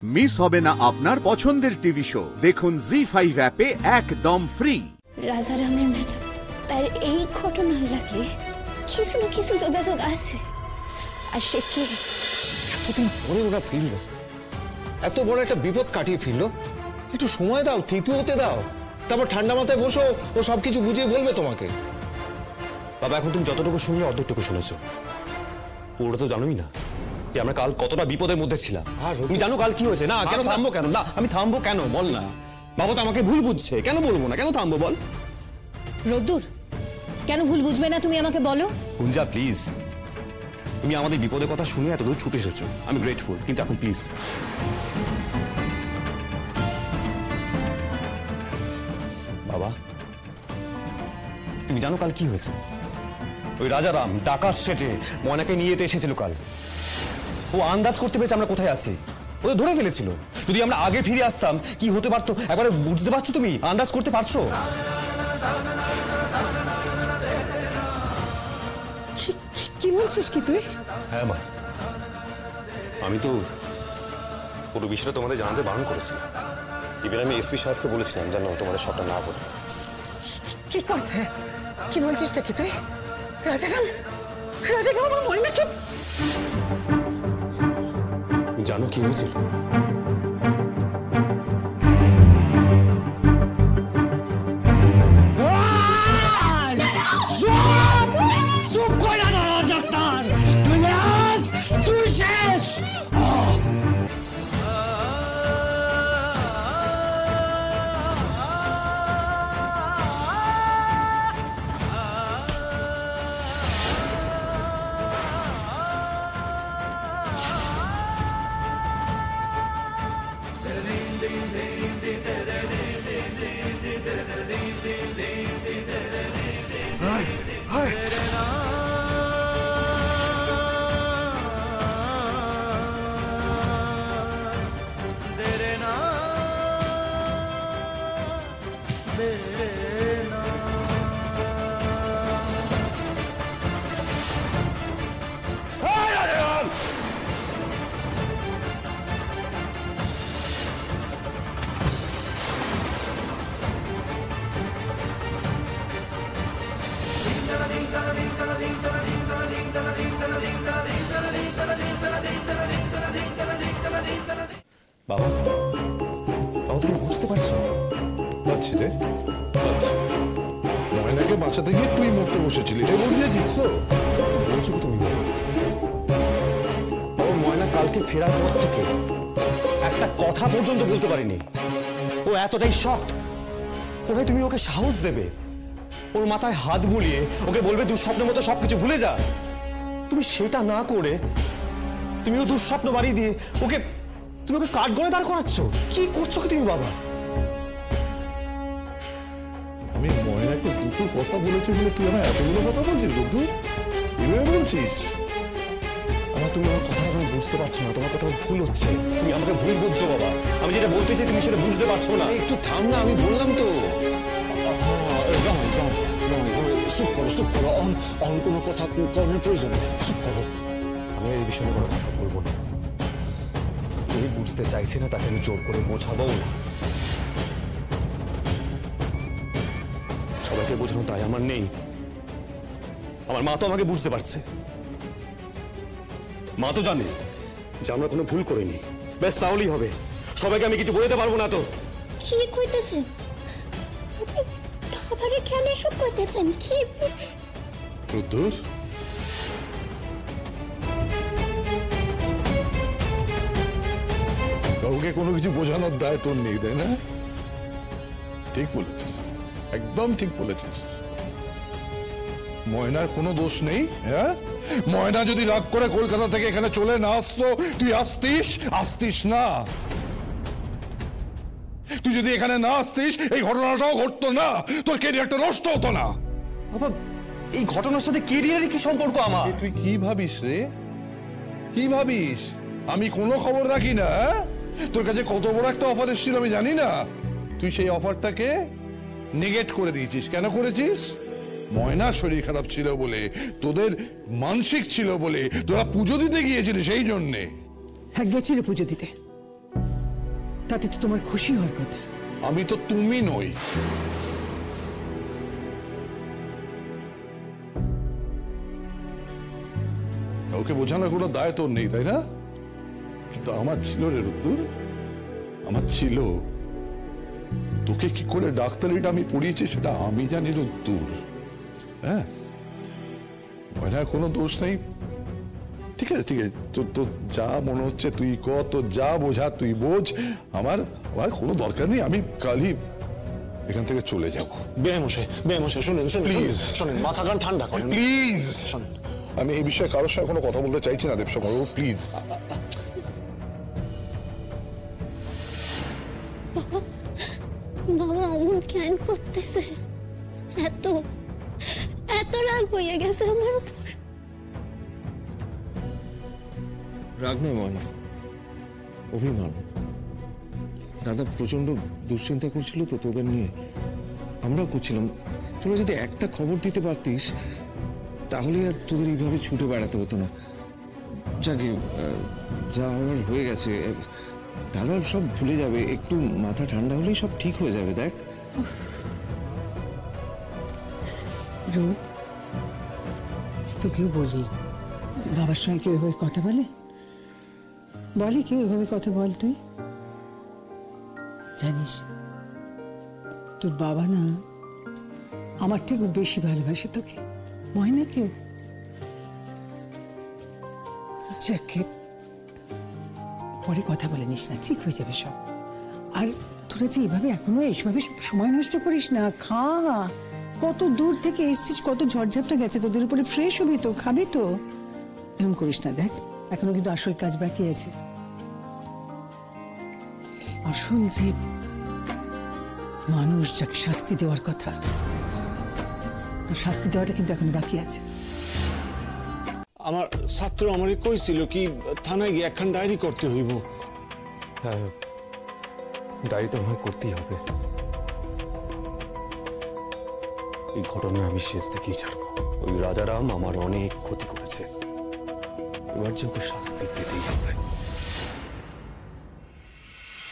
Miss হবে না আপনার পছন্দের টিভি শো। দেখুন জি5 অ্যাপে একদম ফ্রি। রাজারামের ম্যাডাম তার এই ঘটনার লাগে কিছু না কিছু যোগাযোগ আছে। আর সে কে? এতদিন পরে ওরা ফিরল, এত বড় একটা বিপদ কাটিয়ে ফিরলো। একটু সময় দাও, থিতু হতে দাও, তারপর ঠান্ডা মাথায় বসো, ও সবকিছু বুঝিয়ে বলবে তোমাকে। বাবা, এখন তুমি যতটুকু শুনলে অর্ধেকটুকু শুনেছো, পুরোটা তো জানোই না যে আমরা কাল কতটা বিপদের মধ্যে ছিলাম। তুমি জানো কাল কি হয়েছে? না কেন থামবো? কেন না আমি থামবো কেন? বল না। বাবা তো আমাকে ভুল বুঝছে, কেন বলবো না? কেন থামবো বল? রোদ্দুর, কেন ভুল বুঝবে না তুমি আমাকে বলো। গুঞ্জা প্লিজ, তুমি আমাদের বিপদের কথা শুনে এতদূর ছুটে এসেছো, আমি গ্রেটফুল, কিন্তু এখন প্লিজ। বাবা, তুমি জানো কাল কি হয়েছে? ওই রাজারাম ডাকাত সেজে ময়নাকে নিয়ে যেতে এসেছিল কাল। ও আন্দাজ করতে পেরেছে আমরা কোথায় আছি, ওদের ধরে ফেলেছিল। যদি আমরা আগে ফিরে আসতাম কি হতে পারতো একবারে বুঝতে পারছো? তুমি আন্দাজ করতে পারছো? কি বলছিস কি তুই? হ্যাঁ মা, আমি তো পুরো বিষয়টা তোমাদের জানাতে বারণ করেছিলাম। ইভেন আমি এসপি সাহেবকে বলেছিলাম যেন তোমাদের সবটা না বলে। কি করছে? কি বলছিস কি তুই? রাজারাম আমার ময়নাকে জানো কি হয়েছিল? বাবা, বাবা তুমি বুঝতে পারছো? পারছি রে, পারছি। ময়নাকে বাঁচাতে গিয়ে তুই মরতে বসেছিলি, এটা বুঝিয়েছিস তো? বলছো কি তুমি? বাবা, ময়না কালকে ফেরার পর থেকে একটা কথা পর্যন্ত বলতে পারিনি। ও এতটাই শক্ট। কোথায় তুমি ওকে সাহস দেবে? ওর মাথায় হাত বুলিয়ে ওকে বলবে দুঃস্বপ্নের মতো সবকিছু ভুলে যা। তুমি সেটা না করে তুমি ও দুঃস্বপ্ন বাড়িয়ে দিয়ে তুমি ওকে কাঠ গড়ে দাঁড় করাচ্ছ। কি করছো কি তুমি বাবা? আমি ময়নাকে দুটো কথা বলেছি বলে তুই আমার এতগুলো কথা বলছিস? বন্ধু এভাবে বলছিস? তুমি আমার কথা বুঝতে পারছো না, তোমার কথা ভুল হচ্ছে। তুমি আমাকে ভুল বুঝছো বাবা। আমি যেটা বলতে চাই তুমি সেটা বুঝতে পারছো না। একটু থাম না, আমি বললাম তো। চুপ করো, চুপ করো। অন কোনো কথা করার প্রয়োজন নেই, চুপ করো। আমি এই বিষয়ে কোনো কথা বলবো না। যে বুঝতে চাইছে না তাকে আমি জোর করে বোঝাবো না। সবাইকে বোঝানো তাই আমার নেই। আমার মা তো আমাকে বুঝতে পারছে। মা তো জানে যে আমরা কোনো ভুল করিনি। ব্যাস তাহলেই হবে। সবাইকে আমি কিছু বোঝাতে পারবো না তো। কি কইতেছেন? বাবারে কেন এসব কইতেছেন? কি রুদ্দুর, কাউকে কোনো কিছু বোঝানোর দায় তোর নেই, তাই না? ঠিক বলেছিস, একদম ঠিক বলেছিস। ময়নার কোনো দোষ নেই। হ্যাঁ, ময়না যদি রাগ করে কলকাতা থেকে এখানে চলে না আসতো, তুই আসতিস না। তুই যদি এখানে না আসতিস এই ঘটনাটাও ঘটতো না, তোর ক্যারিয়ারটা নষ্ট হতো না। বাবা, এই ঘটনার সাথে ক্যারিয়ারের কি সম্পর্ক আমার? তুই কি ভাবিস রে? কি ভাবিস আমি কোনো খবর রাখি না? তোর কাছে কত বড় একটা অফার এসেছিল আমি জানি না। তুই সেই অফারটাকে নেগেট করে দিয়েছিস। কেন করেছিস? ময়নার শরীর খারাপ ছিল বলে, তোদের মানসিক ছিল বলে, তোরা পুজো দিতে গিয়েছিলি সেই জন্যে। হ্যাঁ, গেছিল পুজো দিতে, তাতে তো তোমার খুশি হওয়ার কথা। আমি তো তুমি নই। ওকে বোঝানোর কোনো দায় তোর নেই, তাই না? কিন্তু আমার ছিল রে রুদ্দুর, আমার ছিল। তোকে কি করে ডাক্তারিটা আমি পড়িয়েছি সেটা আমি জানি রুদ্দুর। হ্যাঁ, ময়নার কোনো দোষ নেই। ঠিক আছে, ঠিক আছে, তোর যা মনে হচ্ছে তুই কর, তোর যা বোঝা তুই বোঝ। আমার কোনো দরকার নেই, আমি কালই এখান থেকে চলে যাব। বেমশাই শুনুন, Please. শুনুন, মাথা কান ঠান্ডা করেন প্লিজ। শোনেন। আমি এই বিষয়ে কারোর সঙ্গে কোনো কথা বলতে চাইছি না দেবশঙ্কর বাবু, প্লিজ। বাবা অমন কেন করতেছে? এত এত রাগ হয়ে গেছে আমার উপর। রাগ নয় ময়না, অভিমান। দাদা প্রচন্ড দুশ্চিন্তা করছিল তো তোদের নিয়ে, আমরাও করছিলাম। তোরা যদি একটা খবর দিতে পারতিস তাহলে আর তোদের এইভাবে ছুটে বেড়াতে হতো না। যাকে যা হওয়ার হয়ে গেছে, দাদার সব ভুলে যাবে। একটু মাথা ঠান্ডা হলেই সব ঠিক হয়ে যাবে। দেখ রোদ, তোকেও বলি, বাবার সঙ্গে কেউ এভাবে কথা বলে? বলে কেউ এভাবে কথা বল? তুই জানিস তোর বাবা না আমার থেকেও বেশি ভালোবাসে তোকে, ময়নাকেও। যাকে পরে কথা বলে নিস না, ঠিক হয়ে যাবে সব। আর তোরা যে এভাবে এখনো এইভাবে সময় নষ্ট করিস না, খা। কত দূর থেকে এসছিস, কত ঝড়ঝাপটা গেছে তোদের উপরে, ফ্রেশ হবি তো, খাবি তো। এরকম করিস না, দেখ এখনো কিন্তু আসল কাজ বাকি আছে। আসল যে মানুষ যাকে শাস্তি দেওয়ার কথা, শাস্তি দেওয়াটা কিন্তু এখন বাকি আছে। আমার ছাত্র আমারই কইছিল কি থানায় গিয়ে একখান ডায়েরি করতে হইব। হ্যাঁ, ডায়েরি তো আমায় করতেই হবে। এই ঘটনা আমি শেষ থেকেই ছাড়বো। ওই রাজারাম আমার অনেক ক্ষতি করেছে, এবার যে ওকে শাস্তি পেতেই হবে।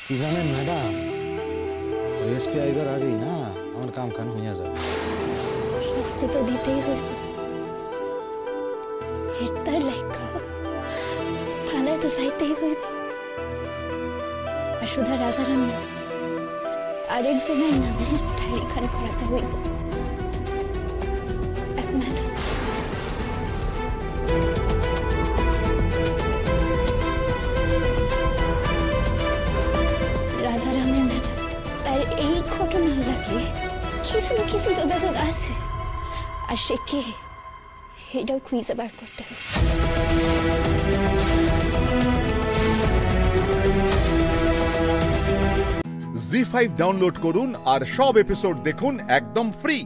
কি জানেন ম্যাডাম, এসপি আইবার আগেই না আমার কাম কান হইয়া যাবে। শাস্তি তো দিতেই হইব। হেরতার লেখা থানায় তো যাইতেই হইব। আর শুধু রাজারাম না, আরেকজনের নামে ডায়েরি খান করাতে হইব। এক ম্যাডাম, রাজারামের ম্যাডাম, তার এই ঘটনার লাগে কিছু না কিছু যোগাযোগ আছে। আর সে কে এটাও খুঁজে বার করতে হবে। জি5 ডাউনলোড করুন আর সব এপিসোড দেখুন একদম ফ্রি।